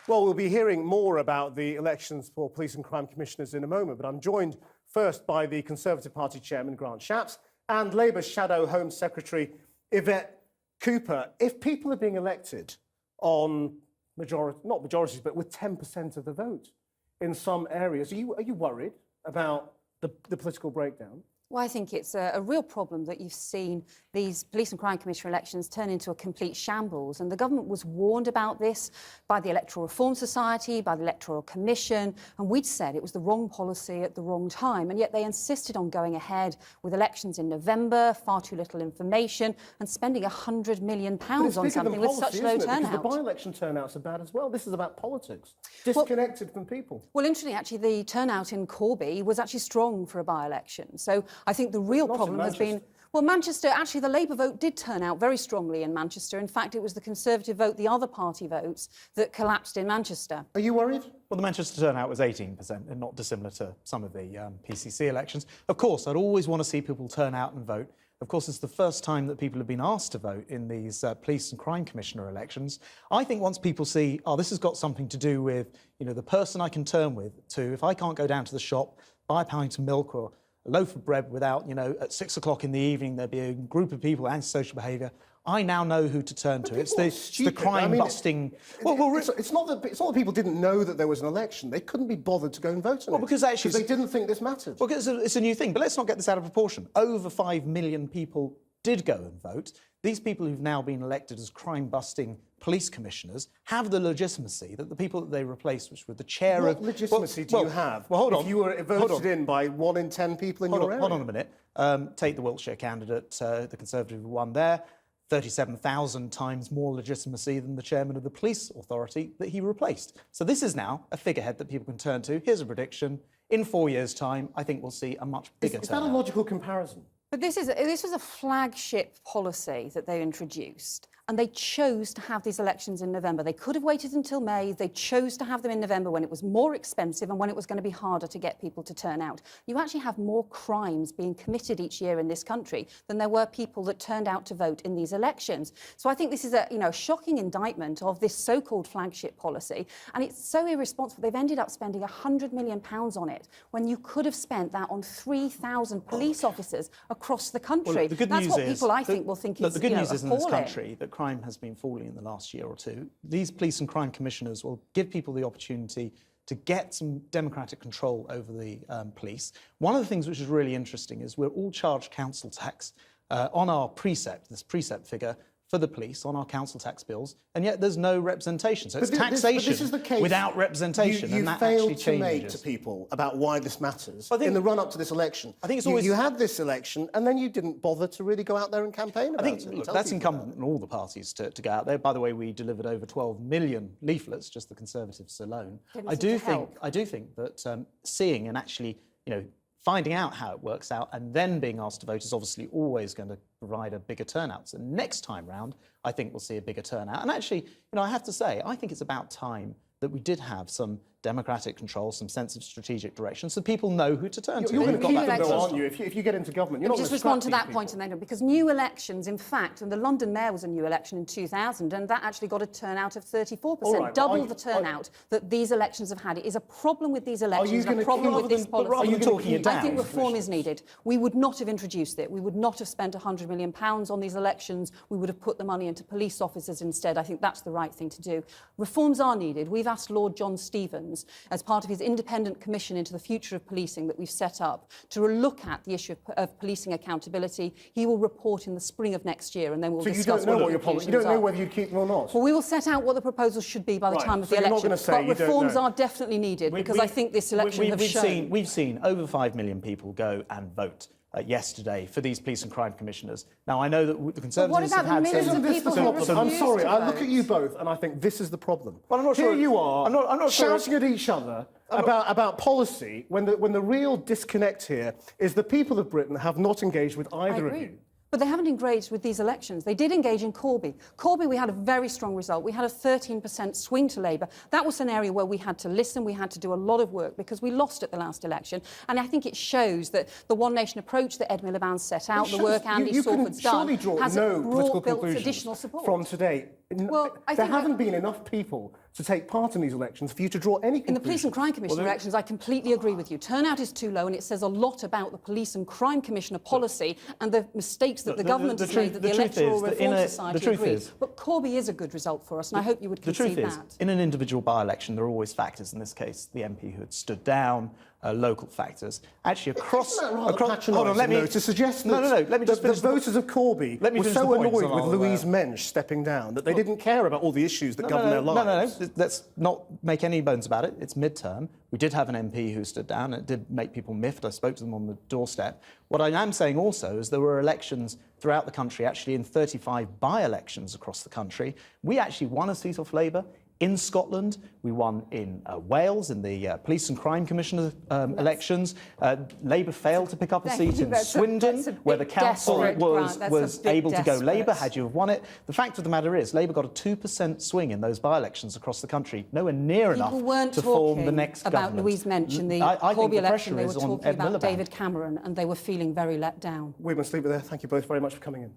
Well, we'll be hearing more about the elections for police and crime commissioners in a moment, but I'm joined first by the Conservative Party chairman, Grant Shapps, and Labour's Shadow Home Secretary, Yvette Cooper. If people are being elected on not majorities, but with 10% of the vote in some areas, are you worried about the political breakdown? Well, I think it's a real problem that you've seen these police and crime commissioner elections turn into a complete shambles. And the government was warned about this by the Electoral Reform Society, by the Electoral Commission, and we'd said it was the wrong policy at the wrong time. And yet they insisted on going ahead with elections in November, far too little information, and spending £100 million on something with such low turnout. Because the by-election turnouts are bad as well. This is about politics, disconnected from people. Well, interestingly, actually, the turnout in Corby was actually strong for a by-election. So I think the real problem has been... Well, Manchester, actually, the Labour vote did turn out very strongly in Manchester. In fact, it was the Conservative vote, the other party votes, that collapsed in Manchester. Are you worried? Well, the Manchester turnout was 18%, and not dissimilar to some of the PCC elections. Of course, I'd always want to see people turn out and vote. Of course, it's the first time that people have been asked to vote in these police and crime commissioner elections. I think once people see, oh, this has got something to do with, the person I can turn with to, if I can't go down to the shop, buy a pint of milk or a loaf of bread without, at 6 o'clock in the evening, there'd be a group of people, antisocial behaviour. I now know who to turn to. It's the crime-busting... It's not that people didn't know that there was an election. They couldn't be bothered to go and vote on it. Because actually... they didn't think this mattered. Well, it's a new thing. But let's not get this out of proportion. Over 5 million people did go and vote. These people who've now been elected as crime-busting police commissioners have the legitimacy that the people that they replaced, which were the chair of... What legitimacy do you have? Well, hold on. If you were voted in by 1 in 10 people in your area? Hold on a minute. Take the Wiltshire candidate, the Conservative who won there. 37,000 times more legitimacy than the chairman of the police authority that he replaced. So this is now a figurehead that people can turn to. Here's a prediction. In 4 years' time, I think we'll see a much bigger turnout. Is that a logical comparison? But this was a flagship policy that they introduced, and they chose to have these elections in November. They could have waited until May. They chose to have them in November when it was more expensive and when it was going to be harder to get people to turn out. You actually have more crimes being committed each year in this country than there were people that turned out to vote in these elections. So I think this is a shocking indictment of this so-called flagship policy, and it's so irresponsible. They've ended up spending £100 million on it when you could have spent that on 3,000 police officers across the country. Well, the good That's news what is people, I think, will think is the good news is in this appalling. country that crime has been falling in the last year or two. These police and crime commissioners will give people the opportunity to get some democratic control over the police. One of the things which is really interesting is we're all charged council tax on our this precept figure for the police on our council tax bills, and yet there's no representation. So it's taxation this is the case without representation, and that actually changes. You failed to make to people about why this matters in the run-up to this election. I think it's always... You had this election, and then you didn't bother to really go out there and campaign about it. Look, that's incumbent on all the parties to go out there. By the way, we delivered over 12 million leaflets, just the Conservatives alone. I do think that seeing and actually, finding out how it works out and then being asked to vote is obviously always going to provide a bigger turnout. So next time round, I think we'll see a bigger turnout. And actually, I have to say, I think it's about time that we did have some democratic control, some sense of strategic direction, so people know who to turn to. You're going to keep that, though, aren't you? If you get into government, you're not going to respond to that point, and then because new elections, in fact, and the London Mayor was a new election in 2000, and that actually got a turnout of 34%, double the turnout that these elections have had. It is a problem with these elections, and a problem with this policy. Are you talking it down? I think reform is needed. We would not have introduced it. We would not have spent £100 million on these elections. We would have put the money into police officers instead. I think that's the right thing to do. Reforms are needed. We've asked Lord John Stevens, as part of his independent commission into the future of policing that we've set up, to look at the issue of policing accountability. He will report in the spring of next year, and then we'll discuss what the conclusions are. You don't know whether you'd keep them or not? Well, we will set out what the proposals should be by the time of the election. But reforms are definitely needed, because I think this election has shown... We've seen over 5 million people go and vote yesterday for these police and crime commissioners. Now, I know that the Conservatives have had... I'm sorry, I look at you both and I think this is the problem. Well, I'm not sure... Here you are, I'm not shouting at each other about policy when the real disconnect here is the people of Britain have not engaged with either of you. But they haven't engaged with these elections. They did engage in Corby. Corby, we had a very strong result. We had a 13% swing to Labour. That was an area where we had to listen, we had to do a lot of work because we lost at the last election. And I think it shows that the One Nation approach that Ed Miliband set out, the work Andy Salford's done, has built additional support. From today. Well, there haven't been enough people to take part in these elections for you to draw any conclusion? In the Police and Crime Commissioner elections, I completely agree with you. Turnout is too low, and it says a lot about the Police and Crime Commissioner policy and the mistakes that the government has made, that the Electoral Reform Society agrees. But Corby is a good result for us, and I hope you would concede that. The truth is, in an individual by-election, there are always factors. In this case, the MP who had stood down, local factors. Actually, across... Hold on, let me... to suggest that let me just the voters of Corby were so annoyed with Louise Mensch stepping down that they didn't care about all the issues that govern their lives. No, let's not make any bones about it. It's midterm. We did have an MP who stood down. It did make people miffed. I spoke to them on the doorstep. What I am saying also is there were elections throughout the country, actually in 35 by-elections across the country. We actually won a seat off Labour. In Scotland, we won in Wales in the Police and Crime Commissioner elections. Labour failed to pick up a seat in Swindon, where the council was able to go Labour, had you have won it. The fact of the matter is, Labour got a 2% swing in those by-elections across the country, nowhere near enough to form the next government. About Louise Mensch in the Corby election, they were talking about David Cameron, and they were feeling very let down. We must leave it there. Thank you both very much for coming in.